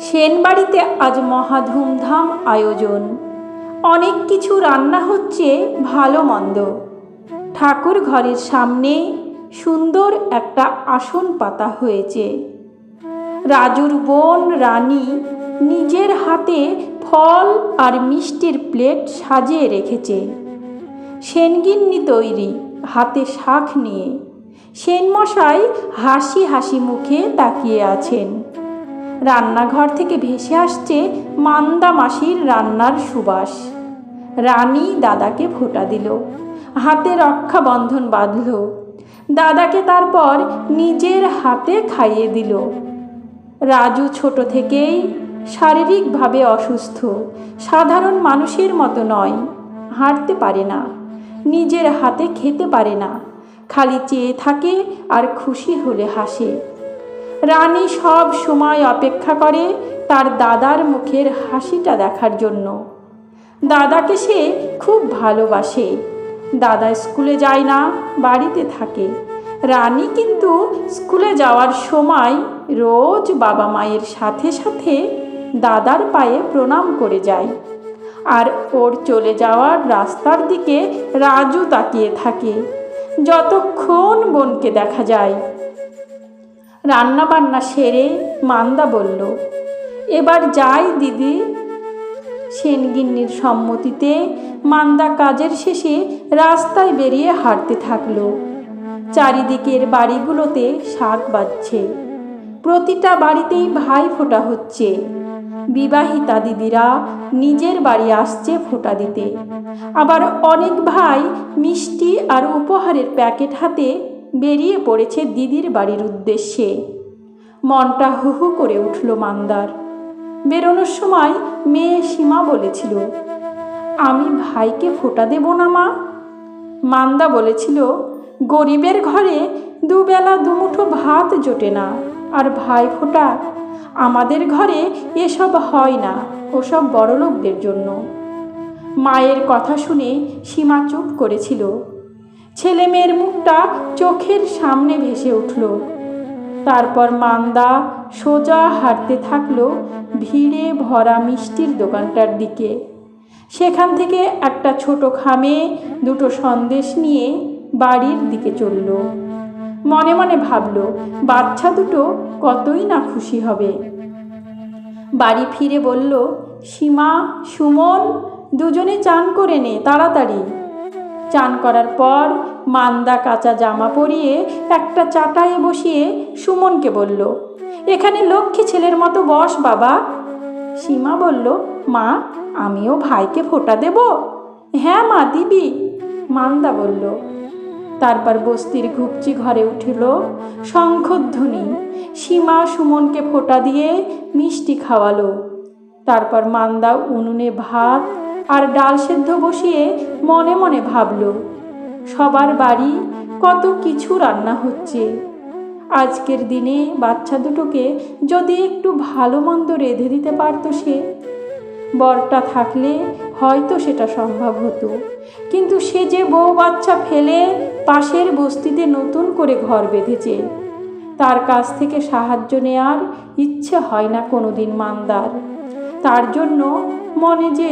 সেনবাড়িতে আজ মহা ধুমধাম আয়োজন। অনেক কিছু রান্না হচ্ছে, ভালো মন্দ। ঠাকুর ঘরের সামনে সুন্দর একটা আসন পাতা হয়েছে। রাজুর বোন রানী নিজের হাতে ফল আর মিষ্টির প্লেট সাজিয়ে রেখেছে। সেনগিন্নি তৈরি, হাতে শাঁখ নিয়ে। সেনমশাই হাসি হাসি মুখে তাকিয়ে আছেন। রান্নাঘর থেকে ভেসে আসছে মান্দা মাসির রান্নার সুবাস। রানী দাদাকে ফোঁটা দিল, হাতে রক্ষা বন্ধন বাঁধল। দাদাকে তারপর নিজের হাতে খাইয়ে দিল। রাজু ছোট থেকেই শারীরিকভাবে অসুস্থ, সাধারণ মানুষের মতো নয়। হাঁটতে পারে না, নিজের হাতে খেতে পারে না, খালি চেয়ে থাকে আর খুশি হলে হাসে। রানী সব সময় অপেক্ষা করে তার দাদার মুখের হাসিটা দেখার জন্য। দাদাকে সে খুব ভালোবাসে। দাদা স্কুলে যায় না, বাড়িতে থাকে। রানী কিন্তু স্কুলে যাওয়ার সময় রোজ বাবা মায়ের সাথে সাথে দাদার পায়ে প্রণাম করে যায়। আর ওর চলে যাওয়ার রাস্তার দিকে রাজু তাকিয়ে থাকে, যতক্ষণ বোনকে দেখা যায়। রান্না বান্না সেরে মান্দা বলল, এবার যাই দিদি। সেনগিন্নির সম্মতিতে মান্দা কাজের শেষে রাস্তায় বেরিয়ে হাঁটতে থাকলো। চারিদিকের বাড়িগুলোতে শাঁখ বাজছে। প্রতিটা বাড়িতেই ভাই ফোঁটা হচ্ছে। বিবাহিতা দিদিরা নিজের বাড়ি আসছে ফোঁটা দিতে। আবার অনেক ভাই মিষ্টি আর উপহারের প্যাকেট হাতে বেরিয়ে পড়েছে দিদির বাড়ির উদ্দেশ্যে। মনটা হু হু করে উঠল মান্দার। বেরোনোর সময় মেয়ে সীমা বলেছিল, আমি ভাইকে ফোঁটা দেব না মা? মান্দা বলেছিল, গরিবের ঘরে দুবেলা দুমুঠো ভাত জোটে না, আর ভাই ফোঁটা? আমাদের ঘরে এসব হয় না, ওসব বড়লোকদের জন্য। মায়ের কথা শুনে সীমা চুপ করেছিল। ছেলে মেয়ের মুখটা চোখের সামনে ভেসে উঠল। তারপর মান্দা সোজা হাঁটতে থাকলো ভিড়ে ভরা মিষ্টির দোকানটার দিকে। সেখান থেকে একটা ছোট খামে দুটো সন্দেশ নিয়ে বাড়ির দিকে চলল। মনে মনে ভাবল, বাচ্চা দুটো কতই না খুশি হবে। বাড়ি ফিরে বলল, সীমা, সুমন, দুজনে চান করে নে তাড়াতাড়ি। চান করার পর মান্দা কাঁচা জামা পরিয়ে একটা চাটায়ে বসিয়ে সুমনকে বলল, এখানে লক্ষ্মী ছেলের মতো বস বাবা। সীমা বলল, মা, আমিও ভাইকে ফোঁটা দেব? হ্যাঁ মা, দিবি, মান্দা বলল। তারপর বস্তির ঘুপচি ঘরে উঠল শঙ্খধ্বনি। সীমা সুমনকে ফোঁটা দিয়ে মিষ্টি খাওয়ালো। তারপর মান্দা উনুনে ভাত আর ডাল সেদ্ধ বসিয়ে মনে মনে ভাবল, সবার বাড়ি কত কিছু রান্না হচ্ছে। আজকের দিনে বাচ্চা দুটোকে যদি একটু ভালো মন্দ রেঁধে দিতে পারত সে। বরটা থাকলে হয়তো সেটা সম্ভব হতো, কিন্তু সে যে বউ বাচ্চা ফেলে পাশের বস্তিতে নতুন করে ঘর বেঁধেছে। তার কাছ থেকে সাহায্য নেওয়ার ইচ্ছে হয় না কোনোদিন মান্দার। তার জন্য মনে যে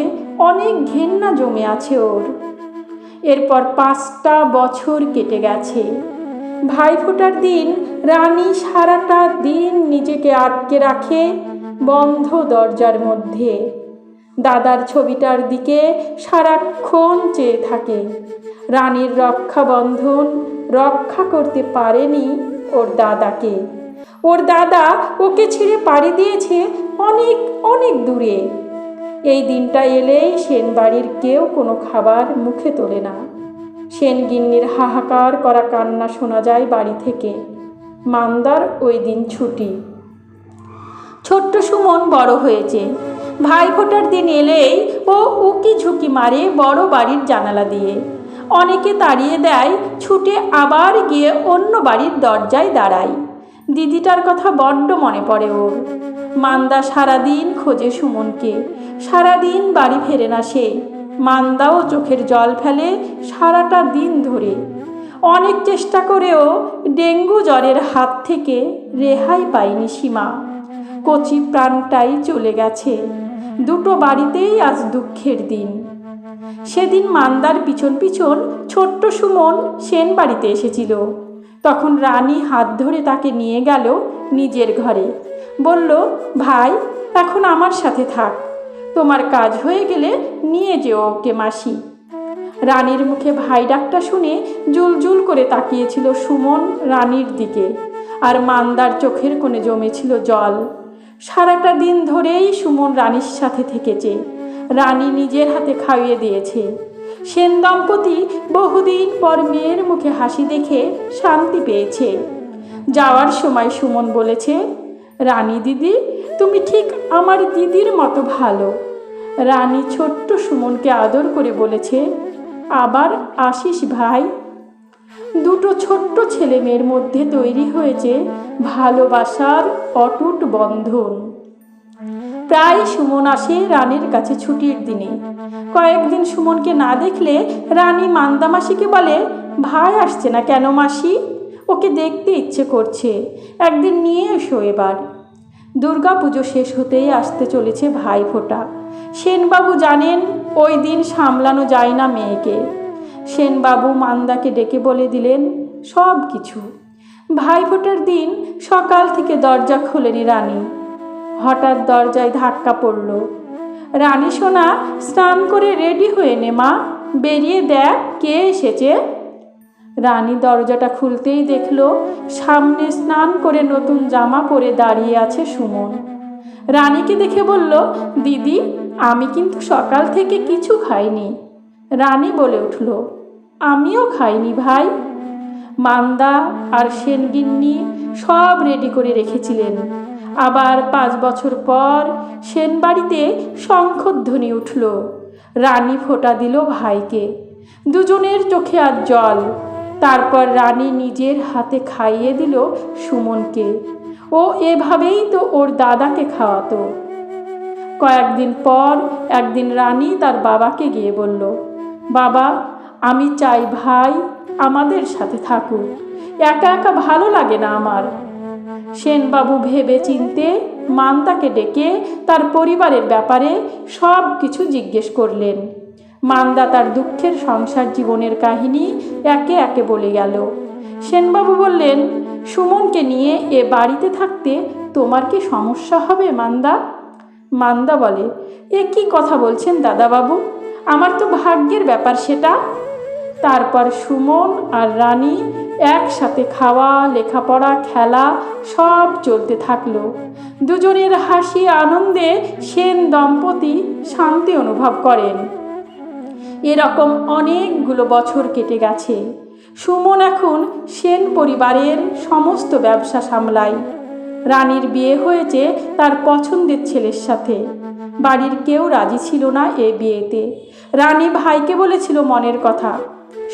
অনেক ঘেন্না জমে আছে ওর। এরপর 5টা বছর কেটে গেছে। ভাইফোঁটার দিন রানী সারাটা দিন নিজেকে আটকে রাখে বন্ধ দরজার মধ্যে। দাদার ছবিটার দিকে সারাক্ষণ চেয়ে থাকে। রানীর রক্ষা বন্ধন রক্ষা করতে পারেনি ওর দাদাকে। ওর দাদা ওকে ছেড়ে পাড়ি দিয়েছে অনেক অনেক দূরে। এই দিনটা এলেই সেনবাড়ির কেউ কোনো খাবার মুখে তোলে না। সেনগিন্নির হাহাকার করা কান্না শোনা যায় বাড়ি থেকে। মান্দার ওই দিন ছুটি। ছোট্ট সুমন বড় হয়েছে। ভাইফোঁটার দিন এলেই ও উকি ঝুঁকি মারে বড় বাড়ির জানালা দিয়ে। অনেকে তাড়িয়ে দেয়, ছুটে আবার গিয়ে অন্য বাড়ির দরজায় দাঁড়ায়। দিদিটার কথা বড্ড মনে পড়ে ওর। মান্দা সারাদিন খোঁজে সুমনকে, সারাদিন বাড়ি ফেরে না সে। মান্দাও চোখের জল ফেলে সারাটা দিন ধরে। অনেক চেষ্টা করেও ডেঙ্গু জ্বরের হাত থেকে রেহাই পায়নি সীমা। কচি প্রাণটাই চলে গেছে। দুটো বাড়িতেই আজ দুঃখের দিন। সেদিন মান্দার পিছন পিছন ছোট্ট সুমন সেন বাড়িতে এসেছিল। তখন রানী হাত ধরে তাকে নিয়ে গেল নিজের ঘরে। বলল, ভাই, এখন আমার সাথে থাক, তোমার কাজ হয়ে গেলে নিয়ে যেও ওকে মাসি। রানীর মুখে ভাই ডাকটা শুনে জুলজুল করে তাকিয়েছিল সুমন রানীর দিকে, আর মান্দার চোখের কোণে জমেছিল জল। সারাটা দিন ধরেই সুমন রানীর সাথে থেকেছে। রানী নিজের হাতে খাইয়ে দিয়েছে। সেন দম্পতি বহুদিন পর মেয়ের মুখে হাসি দেখে শান্তি পেয়েছে। যাওয়ার সময় সুমন বলেছে, রানী দিদি, তুমি ঠিক আমার দিদির মতো ভালো। রানী ছোট্ট সুমনকে আদর করে বলেছে, আবার আসিস ভাই। দুটো ছোট্ট ছেলে মেয়ের মধ্যে তৈরি হয়েছে ভালোবাসার অটুট বন্ধন। প্রায় সুমন আসে রানীর কাছে ছুটির দিনে। কয়েকদিন সুমনকে না দেখলে রানী মান্দা মাসিকে বলে, ভাই আসছে না কেন মাসি? ওকে দেখতে ইচ্ছে করছে, একদিন নিয়ে এসো এবার। দুর্গা পুজো শেষ হতেই আসতে চলেছে ভাইফোঁটা। সেনবাবু জানেন ওই দিন সামলানো যায় না মেয়েকে। সেনবাবু মান্দাকে ডেকে বলে দিলেন সব কিছু। ভাইফোঁটার দিন সকাল থেকে দরজা খোলেনি রানী। হঠাৎ দরজায় ধাক্কা পড়ল। রানী সোনা, স্নান করে রেডি হয়ে নে মা, বেরিয়ে দেখ কে এসেছে। রানী দরজাটা খুলতেই দেখল সামনে স্নান করে নতুন জামা পরে দাঁড়িয়ে আছে সুমন। রানীকে দেখে বলল, দিদি, আমি কিন্তু সকাল থেকে কিছু খাইনি। রানী বলে উঠল, আমিও খাইনি ভাই। মান্দা আর সেনগিন্নি সব রেডি করে রেখেছিলেন। আবার 5 বছর পর সেন বাড়িতে শঙ্খধ্বনি উঠল। রানী ফোঁটা দিল ভাইকে। দুজনের চোখে আর জল। তারপর রানী নিজের হাতে খাইয়ে দিল সুমনকে। ও এভাবেই তো ওর দাদাকে খাওয়াতো। কয়েকদিন পর একদিন রানী তার বাবাকে গিয়ে বলল, বাবা, আমি চাই ভাই আমাদের সাথে থাকুক, একা একা ভালো লাগে না আমার। সেনবাবু ভেবে চিনতে মান্দাকে ডেকে তার পরিবারের ব্যাপারে সব কিছু জিজ্ঞেস করলেন। মান্দা তার দুঃখের সংসার জীবনের কাহিনী একে একে বলে গেল। সেনবাবু বললেন, সুমনকে নিয়ে এ বাড়িতে থাকতে তোমার কি সমস্যা হবে মান্দা? মান্দা বলে, এ কি কথা বলছেন দাদাবাবু, আমার তো ভাগ্যের ব্যাপার সেটা। তারপর সুমন আর রানী একসাথে খাওয়া, লেখাপড়া, খেলা সব চলতে থাকলো। দুজনের হাসি আনন্দে সেন দম্পতি শান্তি অনুভব করেন। এরকম অনেকগুলো বছর কেটে গেছে। সুমন এখন সেন পরিবারের সমস্ত ব্যবসা সামলায়। রানীর বিয়ে হয়েছে তার পছন্দের ছেলের সাথে। বাড়ির কেউ রাজি ছিল না এ বিয়েতে। রানী ভাইকে বলেছিল মনের কথা।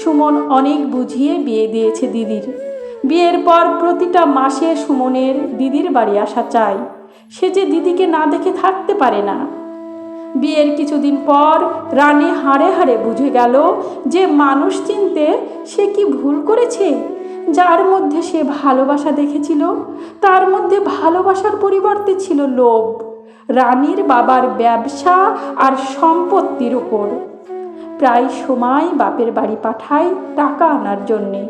সুমন অনেক বুঝিয়ে বিয়ে দিয়েছে দিদির। বিয়ের পর প্রতিটা মাসে সুমনের দিদির বাড়ি আসা চাই। সে যে দিদিকে না দেখে থাকতে পারে না। বিয়ের কিছুদিন পর রানী হাড়ে হাড়ে বুঝে গেল যে মানুষ চিনতে সে কি ভুল করেছে। যার মধ্যে সে ভালোবাসা দেখেছিল তার মধ্যে ভালোবাসার পরিবর্তে ছিল লোভ, রানীর বাবার ব্যবসা আর সম্পত্তির উপর। প্রায় সময় বাপের বাড়ি পাঠায় টাকা আনার জন্যে।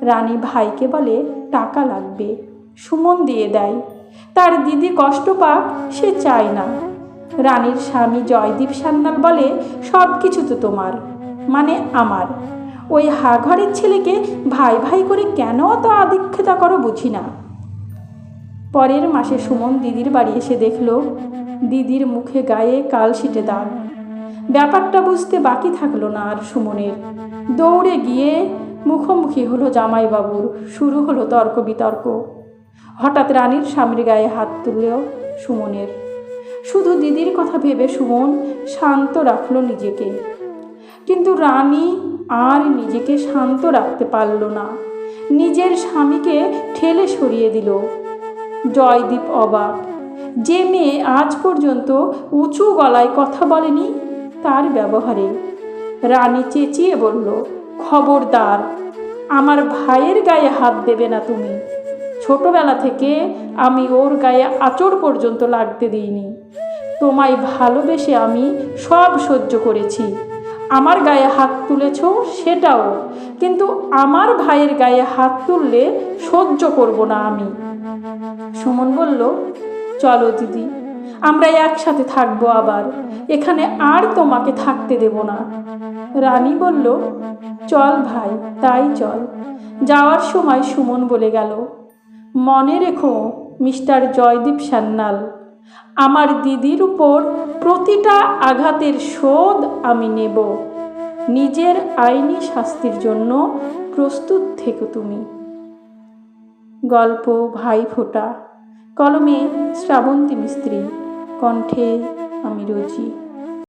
রানী ভাইকে বলে টাকা লাগবে, সুমন দিয়ে দেয়। তার দিদি কষ্ট পাক সে চায় না। রানীর স্বামী জয়দীপ সান্যাল বলে, সব কিছু তো তোমার, মানে আমার। ওই হাঘরের ছেলেকে ভাই ভাই করে কেন অত আদিক্ষেতা করো বুঝি না। পরের মাসে সুমন দিদির বাড়ি এসে দেখল দিদির মুখে গায়ে কালশিটে দাগ। ব্যাপারটা বুঝতে বাকি থাকলো না আর সুমনের। দৌড়ে গিয়ে মুখোমুখি হলো জামাইবাবুর। শুরু হলো তর্ক বিতর্ক। হঠাৎ রানীর স্বামীর গায়ে হাত তুলল সুমনের। শুধু দিদির কথা ভেবে সুমন শান্ত রাখল নিজেকে, কিন্তু রানী আর নিজেকে শান্ত রাখতে পারল না। নিজের স্বামীকে ঠেলে সরিয়ে দিল। জয়দীপ অবাক। যে মেয়ে আজ পর্যন্ত উঁচু গলায় কথা বলেনি তার ব্যবহারে। রানী চেঁচিয়ে বলল, খবরদার, আমার ভাইয়ের গায়ে হাত দেবে না তুমি। ছোটবেলা থেকে আমি ওর গায়ে আঁচড় পর্যন্ত লাগতে দিইনি। তোমায় ভালোবেসে আমি সব সহ্য করেছি। আমার গায়ে হাত তুলেছ সেটাও, কিন্তু আমার ভাইয়ের গায়ে হাত তুললে সহ্য করব না আমি। সুমন বলল, চলো দিদি, আমরা একসাথে থাকবো আবার, এখানে আর তোমাকে থাকতে দেব না। রানী বলল, চল ভাই, তাই চল। যাওয়ার সময় সুমন বলে গেল, মনে রেখো মিস্টার জয়দীপ সান্যাল, আমার দিদির উপর প্রতিটা আঘাতের শোধ আমি নেব। নিজের আইনি শাস্তির জন্য প্রস্তুত থেকো তুমি। গল্প ভাইফোঁটা, কলমে শ্রাবন্তী মিস্ত্রি, কণ্ঠে আমি রোজি।